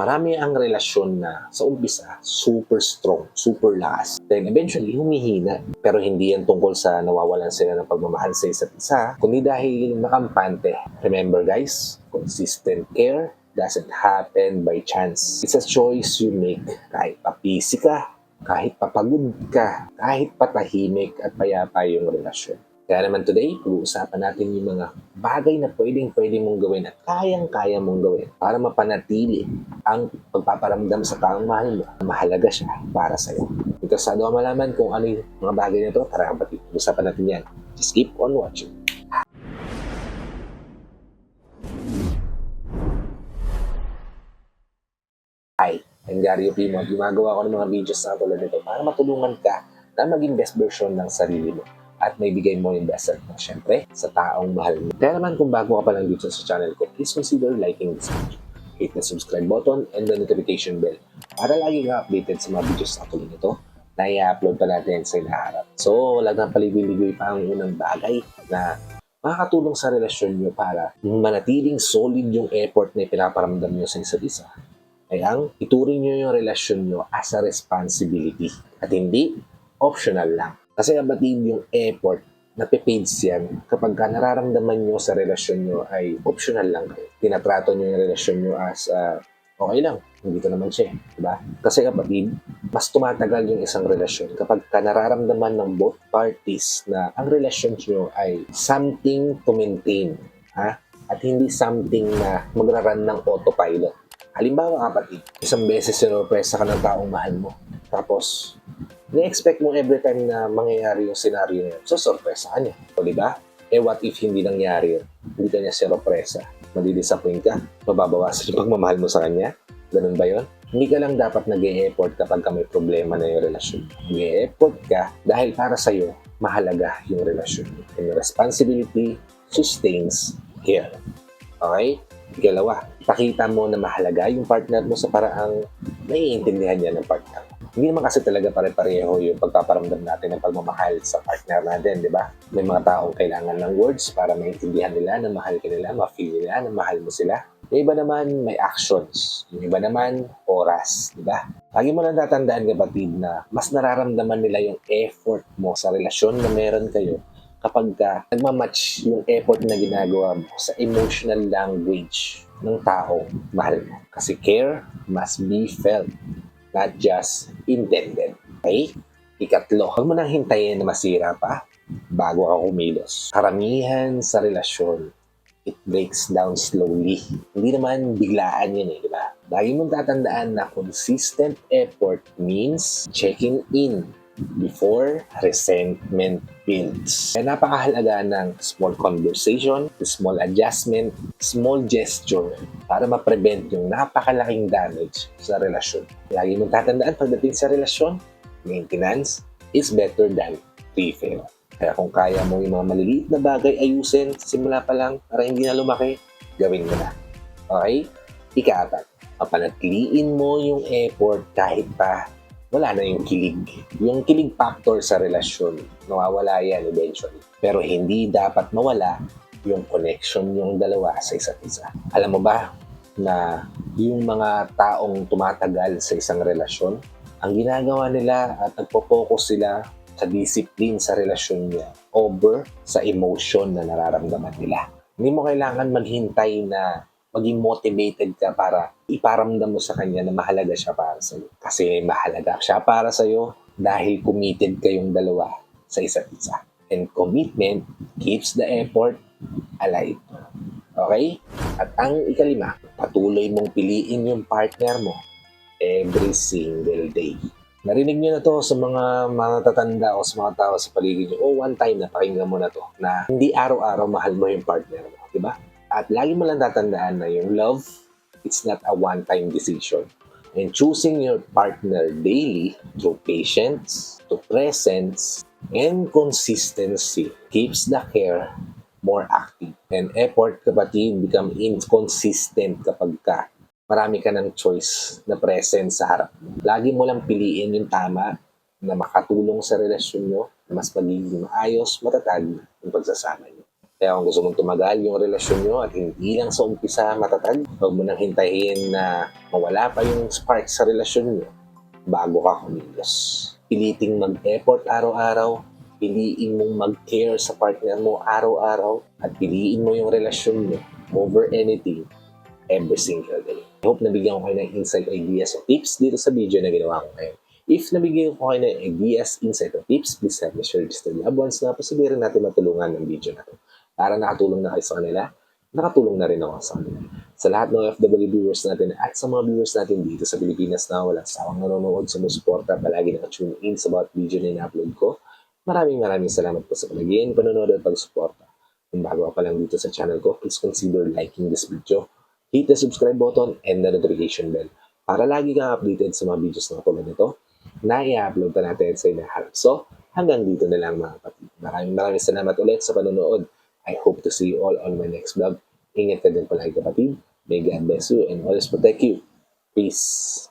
Marami ang relasyon na sa umpisa, super strong, super lakas. Then eventually, humihina. Pero hindi yan tungkol sa nawawalan sila ng pagmamahal sa isa't isa, kundi dahil nakampante. Remember guys, consistent care doesn't happen by chance. It's a choice you make. Kahit papisi ka, kahit papagod ka, kahit patahimik at payapa yung relasyon. Kaya naman today, pag-uusapan natin yung mga bagay na pwede mong gawin at kayang-kaya mong gawin para mapanatili ang pagpaparamdam sa taong mahal mo na mahalaga siya para sa'yo. Interesado ka malaman kung ano yung mga bagay na ito? Tara kapatid, pag-usapan natin yan. Just keep on watching. Hi, I'm Gary Opimo. Gumagawa ko ng mga videos na tulad nito para matulungan ka na maging best version ng sarili mo at may bigay mo yung best self mo, syempre, sa taong mahal mo. Kaya naman kung bago ka pa lang dito sa channel ko, please consider liking this video. Hit the subscribe button and the notification bell para lagi ka updated sa mga videos na tulad nito na i-upload pa natin sa inaharap. So, wala nang paligoy-ligoy pa ang unang bagay na makakatulong sa relasyon nyo para manatiling solid yung effort na pinaparamdam nyo sa isa't isa. Ay ang ituring nyo yung relasyon nyo as a responsibility at hindi optional lang. Kasi kapatid, yung effort na pe-paid yan kapag nararamdaman nyo sa relasyon nyo ay optional lang kayo. Tinatrato nyo yung relasyon nyo as okay lang, hindi ko naman siya, diba? Kasi kapatid, mas tumatagal yung isang relasyon kapag nararamdaman ng both parties na ang relasyon nyo ay something to maintain, ha? At hindi something na magra-run ng autopilot. Halimbawa kapatid, isang beses sinurpresa ka ng taong mahal mo. Tapos, ni-expect mo every time na mangyayari yung scenario na yun. So, sorpresa ka niya. O, diba? What if hindi nangyari yun? Hindi ka niya sinurpresa. Madidisappoint ka? Mababawasan yung pagmamahal mo sa kanya? Ganun ba yun? Hindi ka lang dapat nag-e-effort kapag may problema na yung relasyon. Nag-e-effort ka dahil para sa'yo, mahalaga yung relasyon. And responsibility sustains care. Okay? Ikalawa, pakita mo na mahalaga yung partner mo sa paraang naiintindihan niya ng partner. Hindi naman kasi talaga pare-pareho yung pagpaparamdam natin ng pagmamahal sa partner natin, di ba? May mga taong kailangan ng words para maintindihan nila na mahal ka nila, ma-feel nila na mahal mo sila. Yung iba naman may actions, yung iba naman oras, di ba? Lagi mo lang tatandaan kapatid na mas nararamdaman nila yung effort mo sa relasyon na meron kayo kapag nagmamatch yung effort na ginagawa mo sa emotional language ng taong mahal mo. Kasi care must be felt, not just intended. Okay? Ikatlo, huwag mo nang hintayin na masira pa bago ka kumilos. Karamihan sa relasyon, it breaks down slowly. Hindi naman biglaan yun di ba? Lagi mong tatandaan na consistent effort means checking in before resentment builds. Kaya napakahalaga ng small conversation, small adjustment, small gesture para ma-prevent yung napakalaking damage sa relasyon. Lagi mong tatandaan pagdating sa relasyon, maintenance is better than repair. Kaya kung kaya mo yung mga maliliit na bagay ayusin simula pa lang para hindi na lumaki, gawin mo na. Okay? Ika-4, mapanatiliin mo yung effort kahit pa wala na yung kilig. Yung kilig factor sa relasyon, nawawala yan eventually. Pero hindi dapat mawala yung connection yung dalawa sa isa't isa. Alam mo ba na yung mga taong tumatagal sa isang relasyon, ang ginagawa nila at nagpo-focus sila sa discipline sa relasyon niya over sa emotion na nararamdaman nila. Hindi mo kailangan maghintay na maging motivated ka para iparamdam mo sa kanya na mahalaga siya para sa'yo. Kasi mahalaga siya para sa'yo dahil committed kayong dalawa sa isa't isa. And commitment keeps the effort alive. Okay? At ang ikalima, patuloy mong piliin yung partner mo every single day. Narinig niyo na to sa mga matatanda o sa mga tao sa paligid niyo. One time na pakinggan mo na to na hindi araw-araw mahal mo yung partner mo. Diba? At lagi mo lang tatandaan na yung love, it's not a one-time decision. And choosing your partner daily through patience, to presence, and consistency keeps the care more active. And effort, kapatid, become inconsistent kapag marami ka ng choice na presence sa harap mo. Lagi mo lang piliin yung tama na makatulong sa relasyon nyo, na mas magiging maayos, matatag yung pagsasama nyo. Kaya kung gusto mong tumagal yung relasyon nyo at hindi lang sa umpisa matatag, huwag mo nang hintayin na mawala pa yung spark sa relasyon nyo bago ka kumilos. Piliting mag-effort araw-araw, piliin mong mag-care sa partner mo araw-araw, at piliin mo yung relasyon nyo over anything every single day. I hope nabigyan ko kayo ng insight, ideas, o tips dito sa video na ginawa ko ngayon. If nabigyan ko kayo ng ideas, insight, o tips, please help me share this to your loved ones na posibleng natin matulungan ng video na to. Para nakatulong na kayo sa kanila, nakatulong na rin ako sa kanila. Sa lahat ng OFW viewers natin at sa mga viewers natin dito sa Pilipinas na walang sawang nanonood, sumusuporta, palagi nakatune in sa bawat video na ina-upload ko, maraming salamat po sa palaging panonood at pagsuporta. Kung bago ka pa lang dito sa channel ko, please consider liking this video. Hit the subscribe button and the notification bell para lagi kang updated sa mga videos na tulad nito na i-upload na natin sa inaharap. So, hanggang dito na lang mga kapatid. Maraming salamat ulit sa panonood. I hope to see you all on my next vlog. Ingat ka din palagi kapatid. May God bless you and always protect you. Peace.